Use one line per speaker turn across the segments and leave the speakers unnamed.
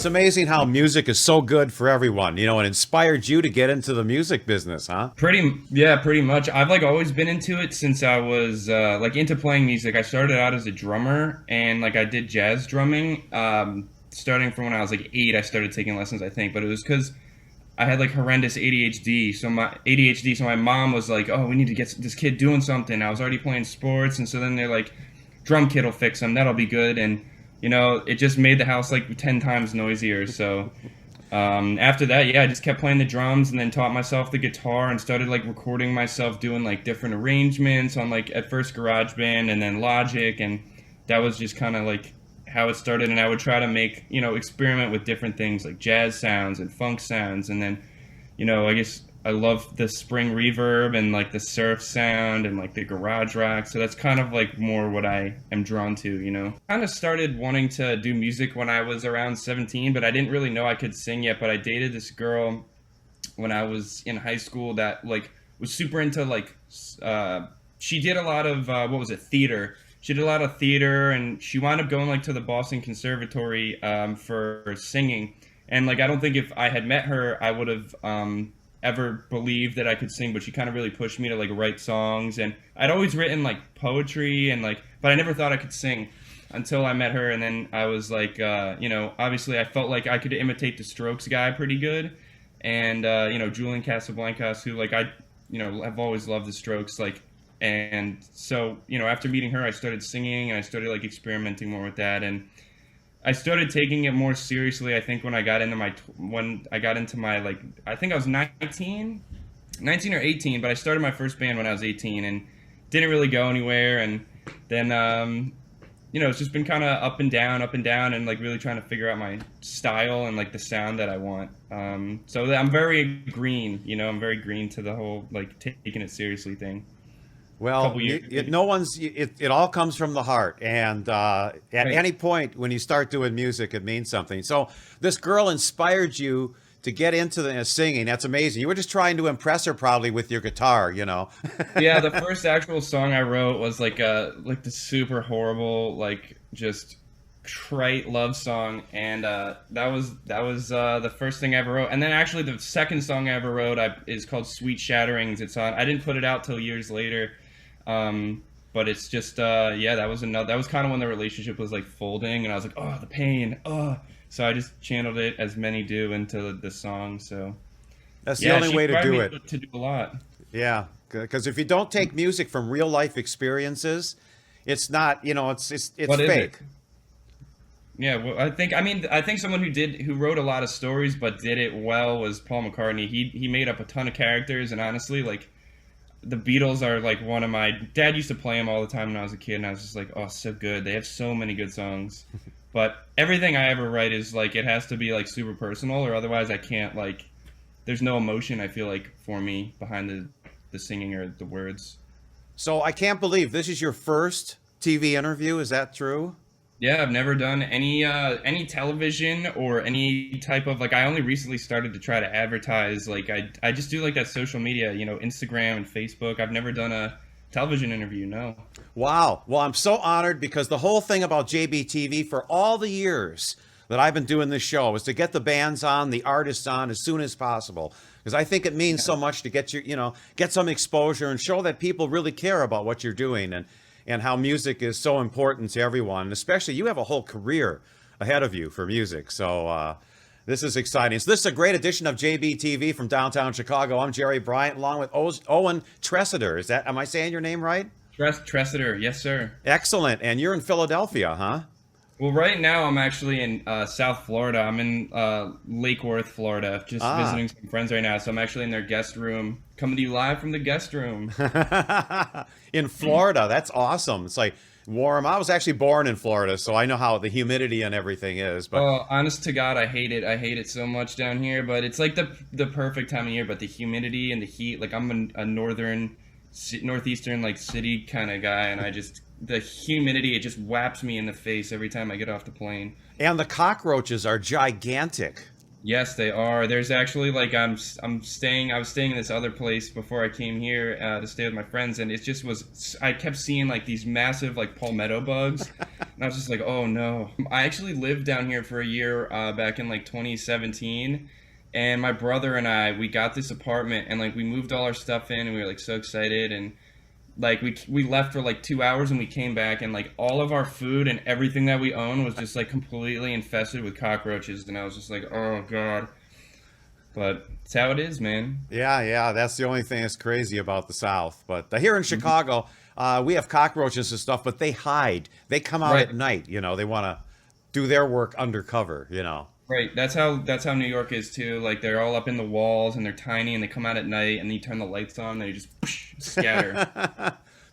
It's amazing how music is so good for everyone. It inspired you to get into the music business, huh?
Yeah, pretty much. I've like always been into it since I was like into playing music. I started out as a drummer and like I did jazz drumming. Starting from when I was like 8, I started taking lessons, I think, but it was because I had like horrendous ADHD. So my mom was like, "Oh, we need to get this kid doing something." I was already playing sports, and so then they're like, "Drum kit will fix him. That'll be good." And it just made the house like 10 times noisier. So after that, yeah, I just kept playing the drums and then taught myself the guitar and started like recording myself doing like different arrangements on like at first GarageBand and then Logic, and that was just kind of like how it started. And I would try to make experiment with different things like jazz sounds and funk sounds, and then I guess I love the spring reverb and like the surf sound and like the garage rock. So that's kind of like more what I am drawn to. Kind of started wanting to do music when I was around 17, but I didn't really know I could sing yet. But I dated this girl when I was in high school that like was super into like she did a lot of what was it, theater. She did a lot of theater, and she wound up going like to the Boston Conservatory for singing. And like I don't think if I had met her, I would have ever believed that I could sing. But she kind of really pushed me to like write songs, and I'd always written like poetry and like, but I never thought I could sing until I met her. And then I was like, obviously I felt like I could imitate the Strokes guy pretty good, and Julian Casablancas, who like I have always loved the Strokes, like. And so, after meeting her, I started singing and I started like experimenting more with that. And I started taking it more seriously, I think, when I got into my like, I think I was 19 or 18, but I started my first band when I was 18 and didn't really go anywhere. And then, it's just been kind of up and down, and like really trying to figure out my style and like the sound that I want. So I'm very green, I'm very green to the whole like taking it seriously thing.
Well,
Couple years.
it all comes from the heart. And at
Right.
any point when you start doing music, it means something. So this girl inspired you to get into the singing. That's amazing. You were just trying to impress her probably with your guitar.
Yeah, the first actual song I wrote was like the super horrible, like just trite love song, and that was the first thing I ever wrote. And then actually the second song I ever wrote is called Sweet Shatterings. It's on. I didn't put it out till years later, but it's just yeah, that was kind of when the relationship was like folding, and I was like, oh, the pain, oh. So I just channeled it, as many do, into the song. So
That's the
yeah,
only
she
way to
inspired
do
me
it.
to do a lot.
Yeah, because if you don't take music from real life experiences, it's not, it's
What is it?
fake.
Yeah, well, I think someone who wrote a lot of stories but did it well was Paul McCartney. He made up a ton of characters, and honestly, like the Beatles are like one of my dad used to play them all the time when I was a kid, and I was just like, oh, so good. They have so many good songs. But everything I ever write is like it has to be like super personal, or otherwise I can't like. There's no emotion, I feel like, for me behind the singing or the words.
So I can't believe this is your first TV interview. Is that true?
Yeah, I've never done any television or any type of like I only recently started to try to advertise, like I just do like that social media, Instagram and Facebook. I've never done a television interview, no.
Wow. Well, I'm so honored because the whole thing about JBTV for all the years that I've been doing this show is to get the bands on, the artists on as soon as possible. Because I think it means so much to get get some exposure and show that people really care about what you're doing and how music is so important to everyone. And especially you have a whole career ahead of you for music. So this is exciting. So this is a great edition of JBTV from downtown Chicago. I'm Jerry Bryant along with Owen Tressider. Am I saying your name right?
Tressider, yes sir.
Excellent. And you're in Philadelphia, huh?
Well, right now I'm actually in South Florida. I'm in Lake Worth, Florida, just
Ah.
visiting some friends right now. So I'm actually in their guest room, coming to you live from the guest room.
In Florida. That's awesome. It's like warm. I was actually born in Florida, so I know how the humidity and everything is. But
Oh, honest to God, I hate it. I hate it so much down here. But it's like the perfect time of year. But the humidity and the heat, like I'm a northeastern like city kind of guy, and I just the humidity, it just whaps me in the face every time I get off the plane.
and the cockroaches are gigantic.
Yes, they are. There's actually like I was staying in this other place before I came here to stay with my friends, and it just was I kept seeing like these massive like palmetto bugs, and I was just like, oh no. I actually lived down here for a year back in like 2017, and my brother and I we got this apartment and like we moved all our stuff in, and we were like so excited, and like we left for like 2 hours and we came back and like all of our food and everything that we own was just like completely infested with cockroaches, and I was just like, oh god. But it's how it is, man.
Yeah, yeah, that's the only thing that's crazy about the South. But here in Chicago, we have cockroaches and stuff, but they hide. They come out
Right.
at night. They want to do their work undercover.
Right. That's how New York is too. Like they're all up in the walls and they're tiny and they come out at night and you turn the lights on and they just scatter.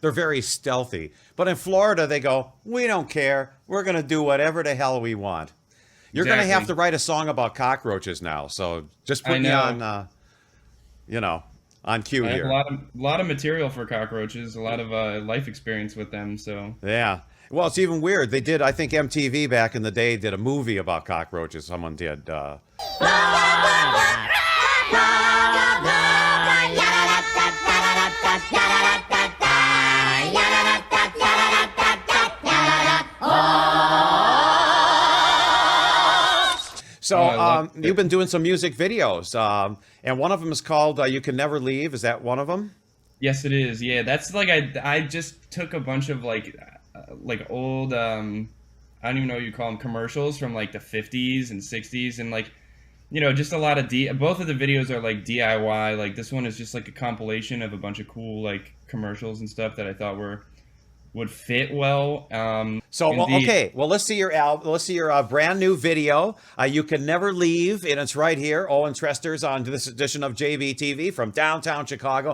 They're very stealthy. But in Florida, they go, we don't care. We're going to do whatever the hell we want. You're going to have
Exactly.
to write a song about cockroaches now. So just
I
put me
know.
on cue
I have
here.
a lot of material for cockroaches, a lot of life experience with them. So
Yeah. Well, it's even weird. They did, I think MTV back in the day did a movie about cockroaches. Someone did. So
I love
you've
it.
been doing some music videos, and one of them is called "You Can Never Leave." Is that one of them?
Yes, it is. Yeah, that's like I just took a bunch of like old I don't even know what you call them commercials from like the 50s and 60s and like just a lot of both of the videos are like DIY. Like this one is just like a compilation of a bunch of cool like commercials and stuff that I thought would fit well.
So, well,
Indeed.
okay. Well, let's see your album. Let's see your brand new video. You Can Never Leave, and it's right here. Owen Tressider's on this edition of JBTV from downtown Chicago.